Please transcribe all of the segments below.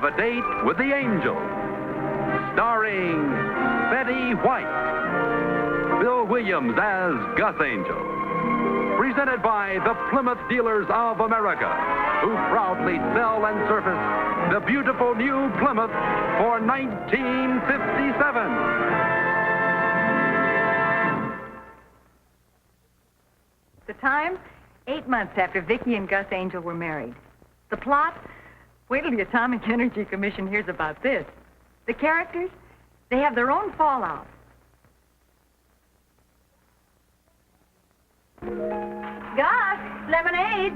Have a Date with the Angel. Starring Betty White. Bill Williams as Gus Angel. Presented by the Plymouth Dealers of America, who proudly sell and service the beautiful new Plymouth for 1957. The time? 8 months after Vicki and Gus Angel were married. The plot? Wait till the Atomic Energy Commission hears about this. The characters? They have their own fallout. Gus, lemonade.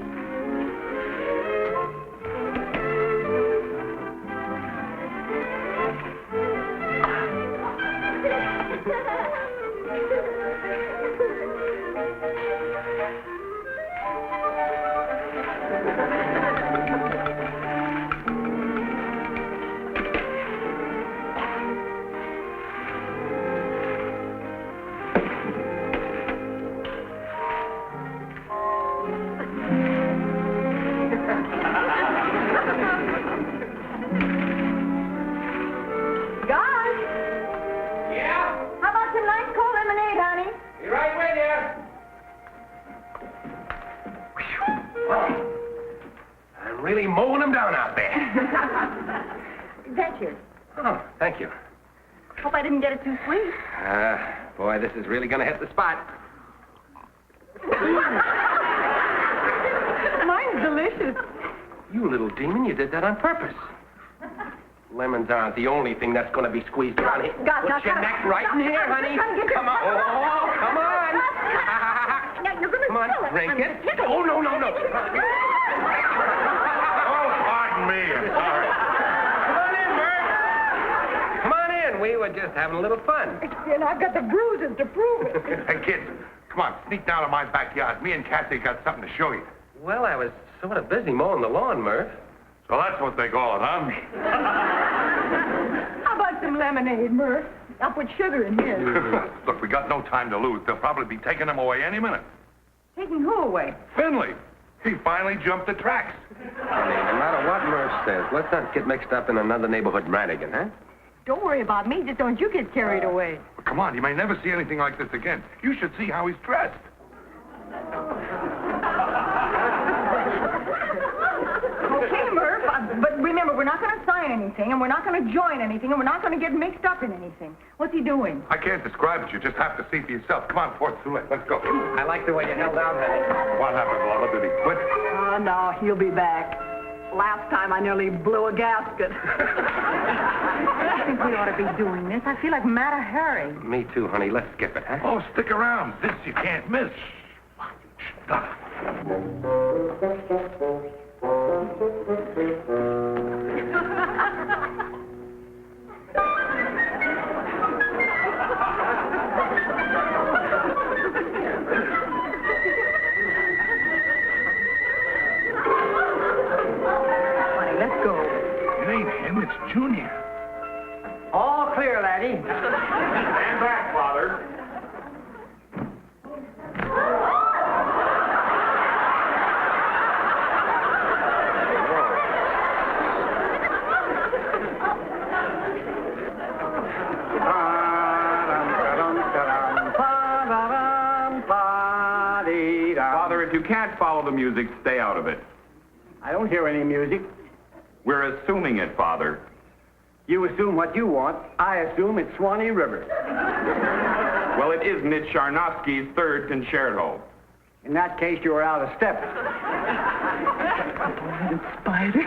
Really mowing them down out there. That's yours. Oh, thank you. Hope I didn't get it too sweet. Boy, this is really going to hit the spot. Mine's delicious. You little demon, you did that on purpose. Lemons aren't the only thing that's going to be squeezed around here. Put your neck right in here, honey. Come on. Oh, come on. Now, you're going to Come on, drink it. Oh, no. Pardon me, I'm sorry. Come on in, Bert. Come on in. We were just having a little fun. And I've got the bruises to prove it. Hey, kids, come on, sneak down to my backyard. Me and Kathy got something to show you. Well, I was sort of busy mowing the lawn, Murph. So that's what they call it, huh? How about some lemonade, Murph? I'll put sugar in his. Look, we got no time to lose. They'll probably be taking them away any minute. Taking who away? Finley, he finally jumped the tracks. Honey, no matter what Murph says, let's not get mixed up in another neighborhood Brannigan, huh? Don't worry about me. Just don't you get carried away. Well, come on, you may never see anything like this again. You should see how he's dressed. Okay, Murph, but remember, we're not going to sign anything, and we're not going to join anything, and we're not going to get mixed up in anything. What's he doing? I can't describe it. You just have to see for yourself. Come on, before it's too late. Let's go. I like the way you held out, honey. What happened, Lola? Did he quit? Oh, no, he'll be back. Last time I nearly blew a gasket. I think we ought to be doing this. I feel like Mata Hari. Me too, honey. Let's skip it, huh? Oh, stick around. This you can't miss. Stop. Let's go. It ain't him, it's Junior. All clear, laddie. Stand back, Father. Father, if you can't follow the music, stay out of it. I don't hear any music. We're assuming it, Father. You assume what you want. I assume it's Swanee River. Well, it isn't. It's Charnovsky's third concerto. In that case, you are out of step. Spider.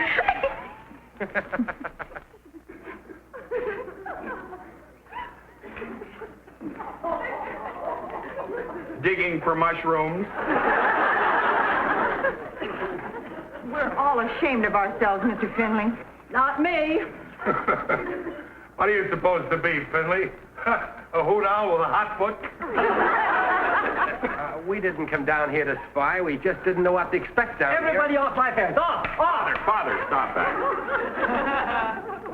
Digging for mushrooms. We're all ashamed of ourselves, Mr. Finley. Not me. What are you supposed to be, Finley? A hoot owl with a hot foot? We didn't come down here to spy. We just didn't know what to expect down Everybody off my fence. Off! Father, stop that.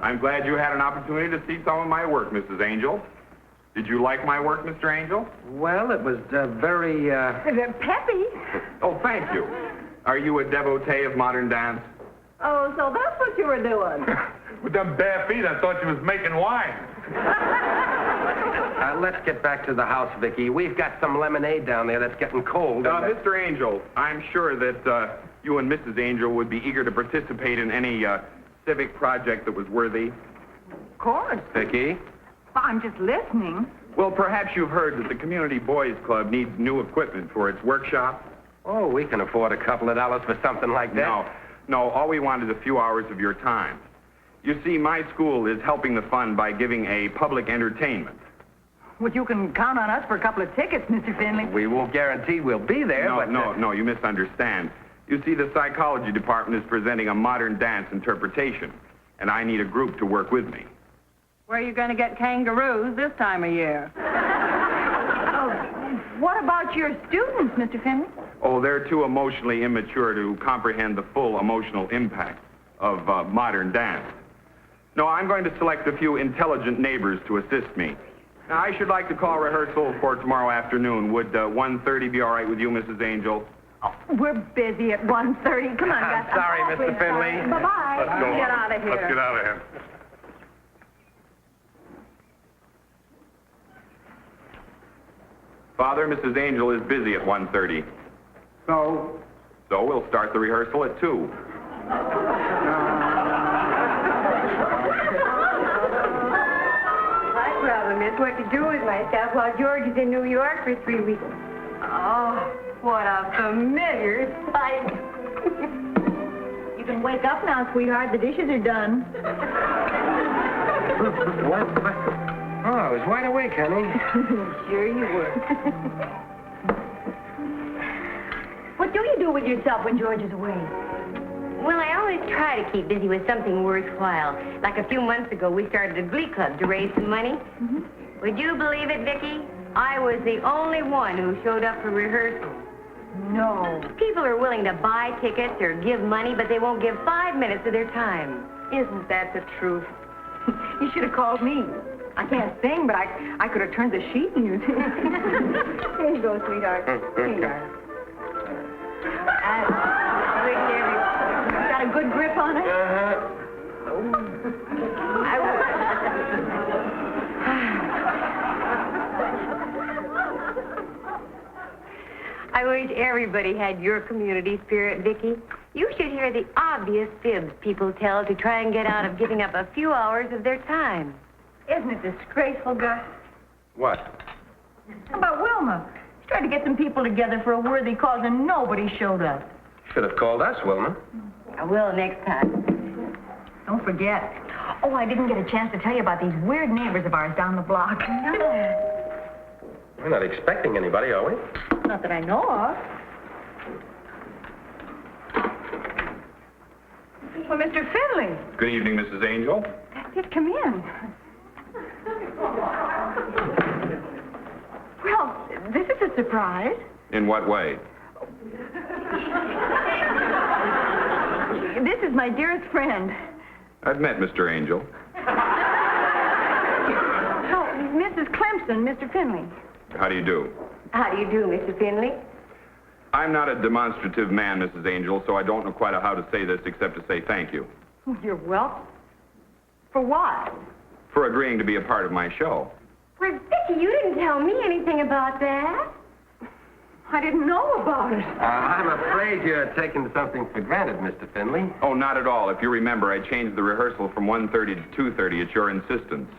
I'm glad you had an opportunity to see some of my work, Mrs. Angel. Did you like my work, Mr. Angel? here. Well, it was very, Peppy. Oh, thank you. Are you a devotee of modern dance? Oh, so that's what you were doing. With them bare feet, I thought you was making wine. Let's get back to the house, Vicky. We've got some lemonade down there that's getting cold. Mr. Angel, I'm sure that you and Mrs. Angel would be eager to participate in any civic project that was worthy. Of course. Vicky? Well, I'm just listening. Well, perhaps you've heard that the Community Boys Club needs new equipment for its workshop. Oh, we can afford a couple of dollars for something like that. No, all we want is a few hours of your time. You see, my school is helping the fund by giving a public entertainment. Well, you can count on us for a couple of tickets, Mr. Finley. We won't guarantee we'll be there, but... No, you misunderstand. You see, the psychology department is presenting a modern dance interpretation, and I need a group to work with me. Where are you going to get kangaroos this time of year? What about your students, Mr. Finley? Oh, they're too emotionally immature to comprehend the full emotional impact of modern dance. No, I'm going to select a few intelligent neighbors to assist me. Now, I should like to call rehearsal for tomorrow afternoon. Would 1:30 be all right with you, Mrs. Angel? Oh, we're busy at 1:30. Come on, I'm Gus. sorry, awfully Mr. Finley. sorry. Bye-bye. Let's go. Get out of here. Let's get out of here. Father, Mrs. Angel is busy at 1:30. So, So we'll start the rehearsal at 2. My problem is what to do with myself while George is in New York for 3 weeks. Oh, what a familiar sight. You can wake up now, sweetheart. The dishes are done. What? Oh, I was wide awake, honey. Sure you were. What do you do with yourself when George is away? Well, I always try to keep busy with something worthwhile. Like a few months ago, we started a glee club to raise some money. Mm-hmm. Would you believe it, Vicki? I was the only one who showed up for rehearsal. No. People are willing to buy tickets or give money, but they won't give 5 minutes of their time. Isn't that the truth? You should have called me. I can't sing, but I could have turned the sheet and you. Here you go, sweetheart. Here you are. Got a good grip on it? I wish everybody had your community spirit, Vicki. You should hear the obvious fibs people tell to try and get out of giving up a few hours of their time. Isn't it disgraceful, Gus? What? How about Wilma? She tried to get some people together for a worthy cause and nobody showed up. Should have called us, Wilma. I will next time. Don't forget. Oh, I didn't get a chance to tell you about these weird neighbors of ours down the block. We're not expecting anybody, are we? Not that I know of. Well, Mr. Finley. Good evening, Mrs. Angel. Just come in. Well, this is a surprise. In what way? This is my dearest friend. I've met Mr. Angel. Oh, Mrs. Clemson, Mr. Finley. How do you do? How do you do, Mr. Finley? I'm not a demonstrative man, Mrs. Angel, so I don't know quite how to say this except to say thank you. You're welcome. For what? For agreeing to be a part of my show. Why, Vicki, you didn't tell me anything about that. I didn't know about it. I'm afraid you're taking something for granted, Mr. Finley. Oh, not at all. If you remember, I changed the rehearsal from 1:30 to 2:30 at your insistence.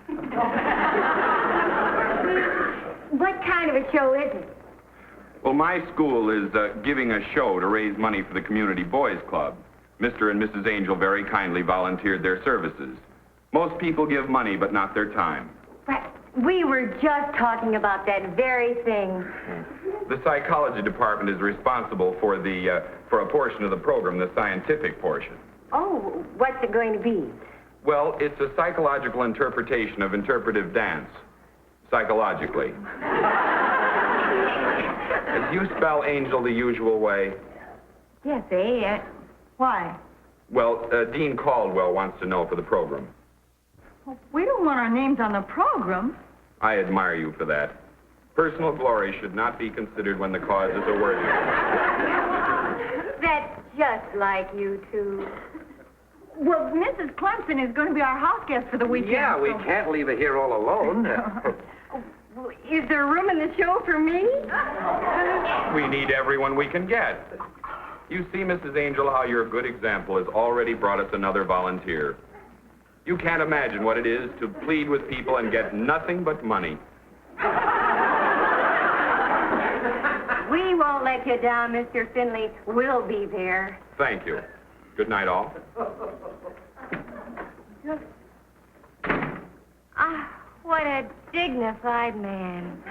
What kind of a show is it? Well, my school is giving a show to raise money for the Community Boys Club. Mr. and Mrs. Angel very kindly volunteered their services. Most people give money, but not their time. But we were just talking about that very thing. The psychology department is responsible for a portion of the program, the scientific portion. Oh, what's it going to be? Well, it's a psychological interpretation of interpretive dance. Psychologically. As you spell angel the usual way? Yes, eh? Why? Well, Dean Caldwell wants to know for the program. Well, we don't want our names on the program. I admire you for that. Personal glory should not be considered when the cause is a worthy one. That's just like you two. Well, Mrs. Clemson is going to be our house guest for the weekend. Yeah, we so- can't leave her here all alone. Is there room in the show for me? We need everyone we can get. You see, Mrs. Angel, how your good example has already brought us another volunteer. You can't imagine what it is to plead with people and get nothing but money. We won't let you down, Mr. Finley. We'll be there. Thank you. Good night, all. Ah, what a dignified man.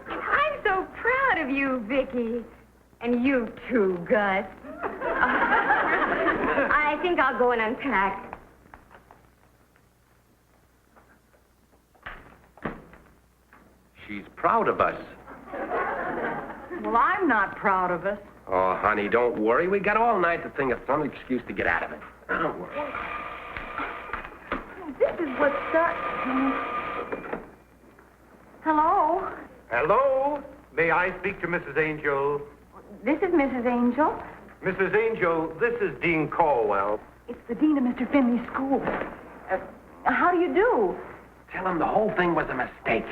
I'm so proud of you, Vicky. And you too, Gus. I think I'll go and unpack. She's proud of us. Well, I'm not proud of us. Oh, honey, don't worry. We got all night to think of some excuse to get out of it. Don't worry. This is what starts... Hello? Hello? May I speak to Mrs. Angel? This is Mrs. Angel. Mrs. Angel, this is Dean Caldwell. It's the dean of Mr. Finley's school. How do you do? Tell him the whole thing was a mistake.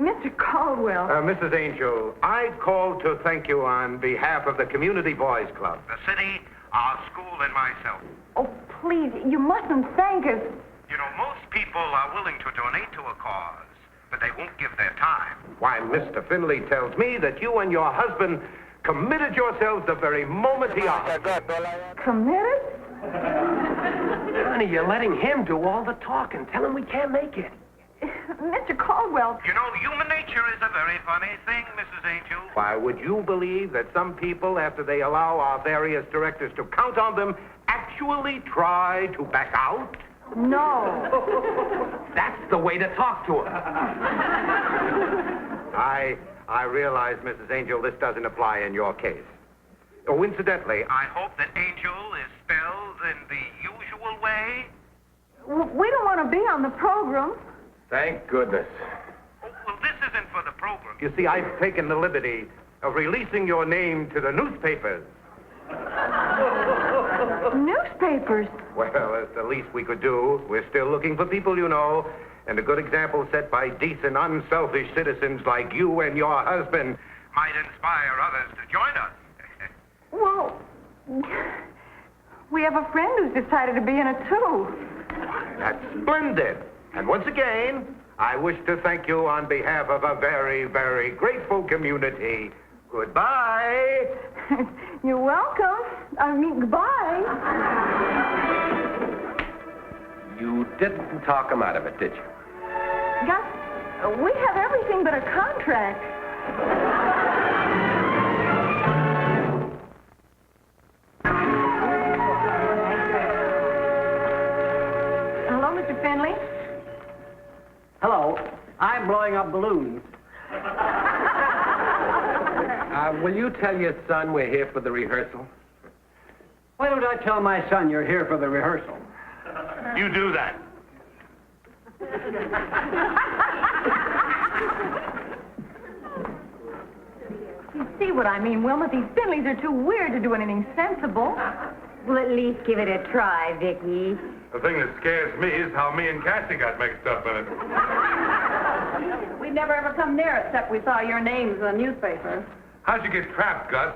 Mr. Caldwell. Mrs. Angel, I called to thank you on behalf of the Community Boys Club. The city, our school, and myself. Oh, please, you mustn't thank us. You know, most people are willing to donate to a cause, but they won't give their time. Why, Mr. Finley tells me that you and your husband committed yourselves the very moment he asked. Committed? Honey, you're letting him do all the talking. Tell him we can't make it. Mr. Caldwell. You know, human nature is a very funny thing, Mrs. Angel. Why, would you believe that some people, after they allow our various directors to count on them, actually try to back out? No. That's the way to talk to him. I realize, Mrs. Angel, this doesn't apply in your case. Oh, incidentally, I hope that Angel is spelled in the usual way. We don't want to be on the program. Thank goodness. Oh, well, this isn't for the program. you see, I've taken the liberty of releasing your name to the newspapers. Newspapers? Well, that's the least we could do. We're still looking for people, you know, and a good example set by decent, unselfish citizens like you and your husband. Might inspire others to join us. Well, we have a friend who's decided to be in it, too. That's splendid. And once again, I wish to thank you on behalf of a very, very grateful community. Goodbye. You're welcome. I mean, goodbye. You didn't talk him out of it, did you? Gus, we have everything but a contract. Hello, Mr. Finley. Hello. I'm blowing up balloons. Will you tell your son we're here for the rehearsal? Why don't I tell my son you're here for the rehearsal? You do that. You see what I mean, Wilma? These Finleys are too weird to do anything sensible. We'll at least give it a try, Vicky. The thing that scares me is how me and Cassie got mixed up in it. We'd never ever come near it except we saw your names in the newspaper. How'd you get trapped, Gus?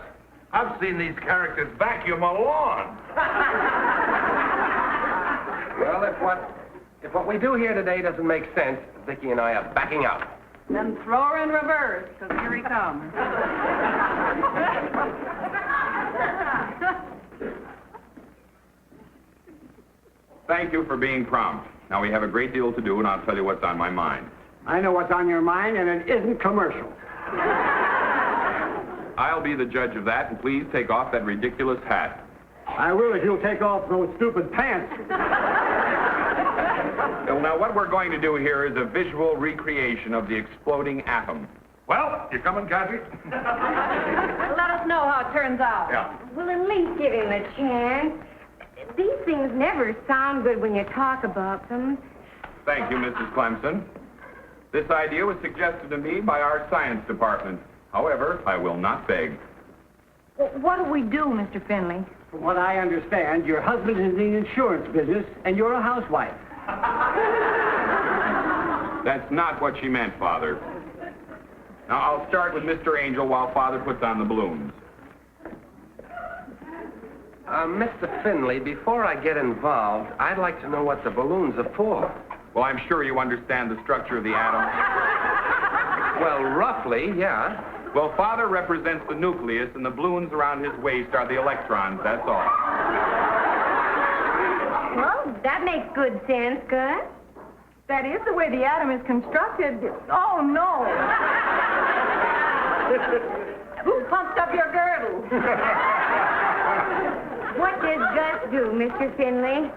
I've seen these characters vacuum a lawn. Well, if what we do here today doesn't make sense, Vicky and I are backing out. Then throw her in reverse, because here he comes. Thank you for being prompt. Now, we have a great deal to do, and I'll tell you what's on my mind. I know what's on your mind, and it isn't commercial. I'll be the judge of that, and please take off that ridiculous hat. I will if you'll take off those stupid pants. Well, now, what we're going to do here is a visual recreation of the exploding atom. Well, you coming, Cassie? Let us know how it turns out. Yeah. We'll at least give him a chance. These things never sound good when you talk about them. Thank you, Mrs. Clemson. This idea was suggested to me by our science department. However, I will not beg. Well, what do we do, Mr. Finley? From what I understand, your husband is in the insurance business, and you're a housewife. That's not what she meant, Father. Now, I'll start with Mr. Angel while Father puts on the balloons. Mr. Finley, before I get involved, I'd like to know what the balloons are for. Well, I'm sure you understand the structure of the atom. Well, roughly, yeah. Well, Father represents the nucleus, and the balloons around his waist are the electrons, that's all. Well, that makes good sense, Gus. That is the way the atom is constructed. Oh, no. Who pumped up your girdle? What does Gus do, Mr. Finley?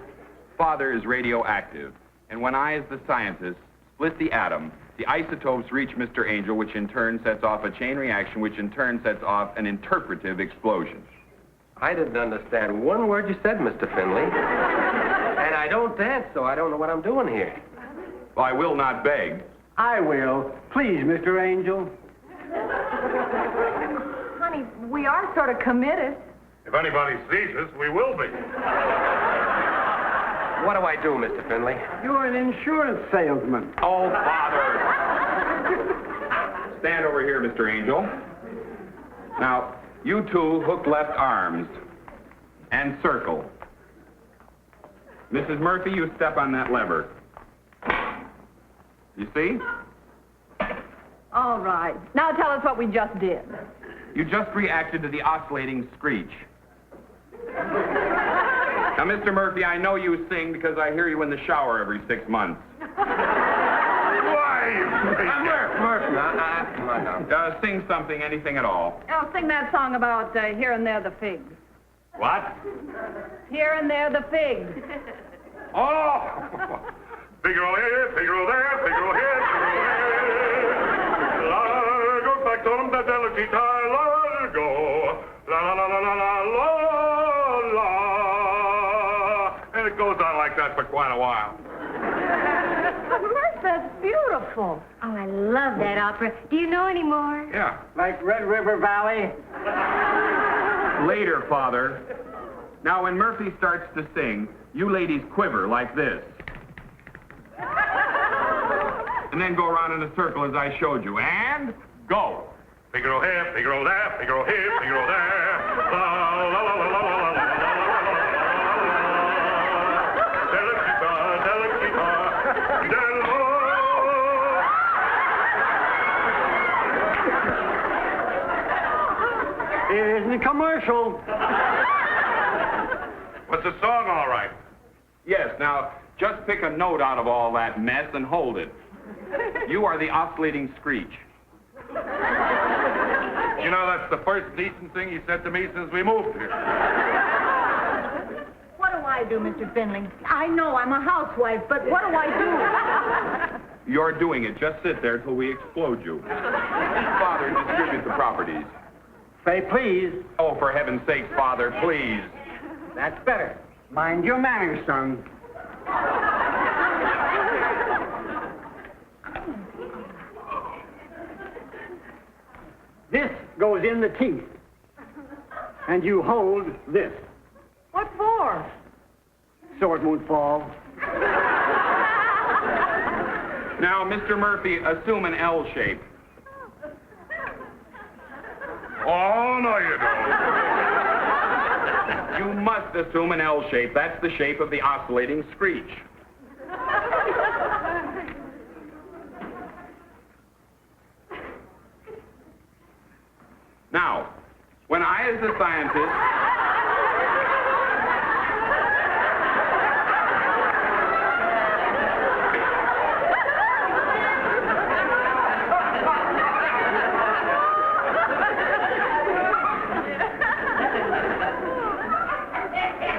Father is radioactive, and when I, as the scientist, split the atom, the isotopes reach Mr. Angel, which in turn sets off a chain reaction, which in turn sets off an interpretive explosion. I didn't understand one word you said, Mr. Finley. And I don't dance, so I don't know what I'm doing here. Well, I will not beg. I will. Please, Mr. Angel. Honey, we are sort of committed. If anybody sees us, we will be. What do I do, Mr. Finley? You're an insurance salesman. Oh, Father! Stand over here, Mr. Angel. Now, you two hook left arms and circle. Mrs. Murphy, you step on that lever. You see? All right. Now tell us what we just did. You just reacted to the oscillating screech. Now, Mr. Murphy, I know you sing because I hear you in the shower every 6 months. Why? Murph, come on now. Sing something, anything at all. Oh, sing that song about Here and There the Figs. What? Here and There the Figs. Oh! Figaro here, Figaro there, Figaro here, Figaro there. Largo factorum da delicita, largo. La la la la la la la la. And it goes on like that for quite a while. Murph, that's beautiful. Oh, I love that opera. Do you know any more? Yeah. Like Red River Valley? Later, Father. Now, when Murphy starts to sing, you ladies quiver like this. And then go around in a circle as I showed you. And go. Figaro here, Figaro there, Figaro here, Figaro there. La la la la la la la la la Delicita, delicita, Here's the commercial. What's the song, all right? Yes, now, just pick a note out of all that mess and hold it. You are the oscillating screech. You know, that's the first decent thing he said to me since we moved here. What do I do, Mr. Finley? I know I'm a housewife, but what do I do? You're doing it. Just sit there till we explode you. Father, distribute the properties. Say please. Oh, for heaven's sake, Father, please. That's better. Mind your manners, son. This goes in the teeth. And you hold this. What for? So it won't fall. Now, Mr. Murphy, assume an L shape. Oh, no, you don't. You must assume an L shape. That's the shape of the oscillating screech. Now, when I, as a scientist...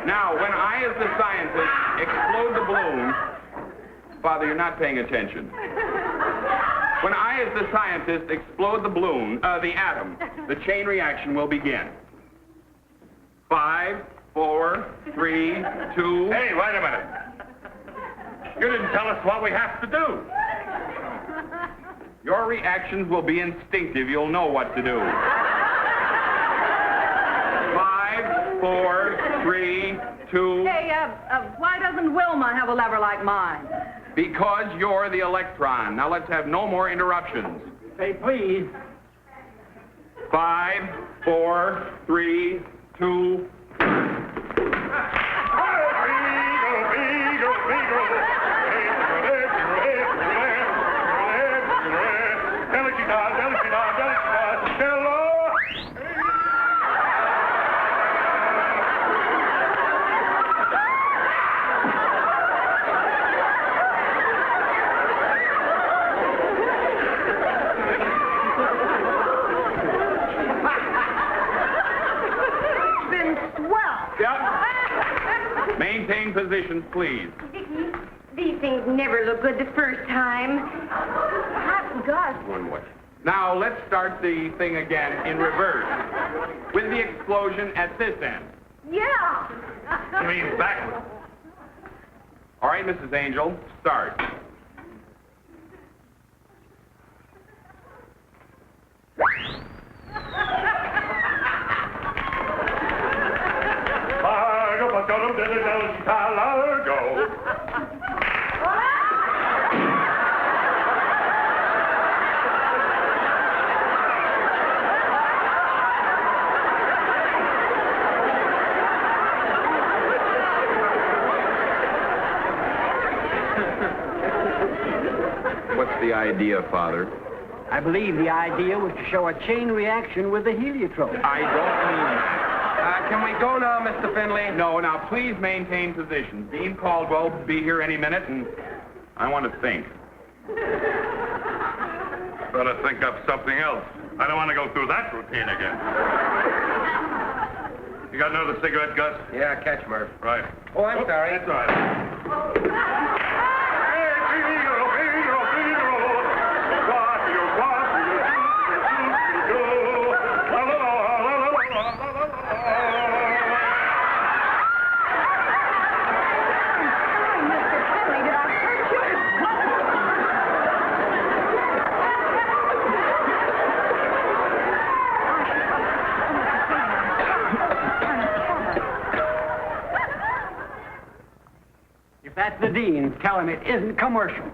Now, when I, as the scientist, explode the balloon... Father, you're not paying attention. When I, as the scientist, explode the balloon, the atom, the chain reaction will begin. 5, 4, 3, 2... Hey, wait a minute. You didn't tell us what we have to do. Your reactions will be instinctive. You'll know what to do. 5, 4, 2. Hey, why doesn't Wilma have a lever like mine? Because you're the electron. Now let's have no more interruptions. Say please. 5, 4, 3, 2. Yep. Maintain positions, please. Vicky, these things never look good the first time. Hot Gus. One more. Now, let's start the thing again in reverse. With the explosion at this end. Yeah. You mean backward. All right, Mrs. Angel, start. What's the idea, Father? I believe the idea was to show a chain reaction with the heliotrope. I don't mean that. Can we go now, Mr. Finley? No, now please maintain positions. Dean Caldwell will be here any minute, and I want to think. Better think up something else. I don't want to go through that routine again. You got another cigarette, Gus? Yeah, catch, Murph. Right. Oh, I'm sorry. That's all right. If that's the dean, tell him it isn't commercial. You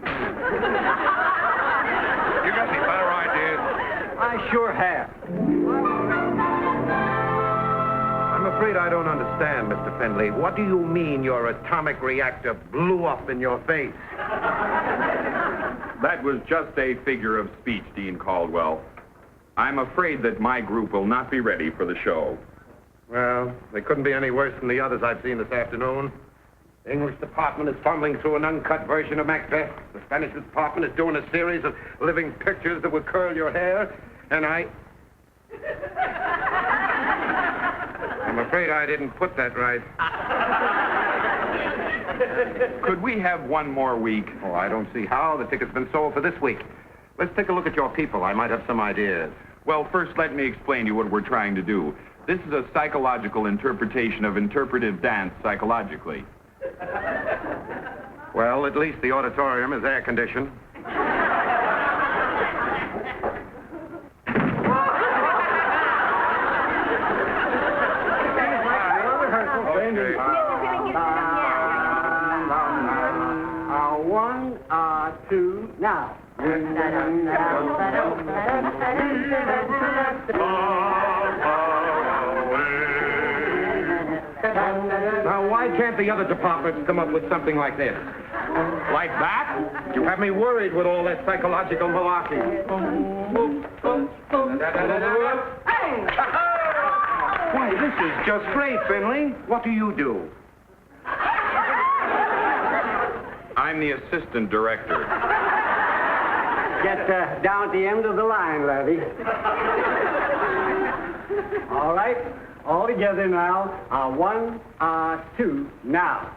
got any better ideas? I sure have. I'm afraid I don't understand, Mr. Finley. What do you mean your atomic reactor blew up in your face? That was just a figure of speech, Dean Caldwell. I'm afraid that my group will not be ready for the show. Well, they couldn't be any worse than the others I've seen this afternoon. The English department is fumbling through an uncut version of Macbeth. The Spanish department is doing a series of living pictures that will curl your hair. And I'm afraid I didn't put that right. Could we have one more week? Oh, I don't see how. The ticket's been sold for this week. Let's take a look at your people. I might have some ideas. Well, first let me explain to you what we're trying to do. This is a psychological interpretation of interpretive dance psychologically. Well, at least the auditorium is air-conditioned. One, two, now. Now, why can't the other departments come up with something like this? Like that? You have me worried with all that psychological malarkey. Why, this is just great, Finley. What do you do? I'm the assistant director. Get down at the end of the line, Levy. All right, all together now. One, two, now.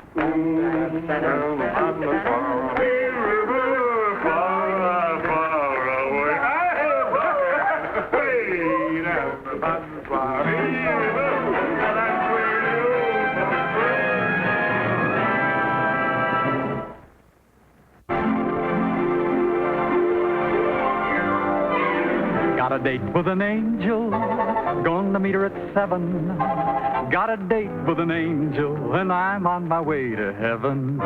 Got Got a date with an angel, gonna meet her at 7. Got a date with an angel, and I'm on my way to heaven.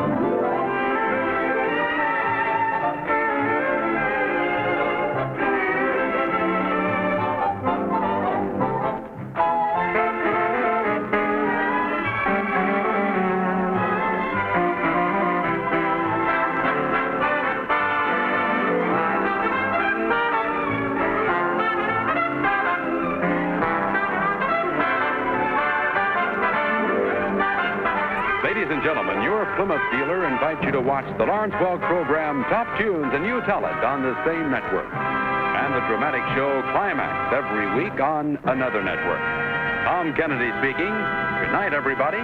Ladies and gentlemen, your Plymouth dealer invites you to watch the Lawrence Welk program Top Tunes, and you tell it on the same network. And the dramatic show Climax every week on another network. Tom Kennedy speaking. Good night, everybody.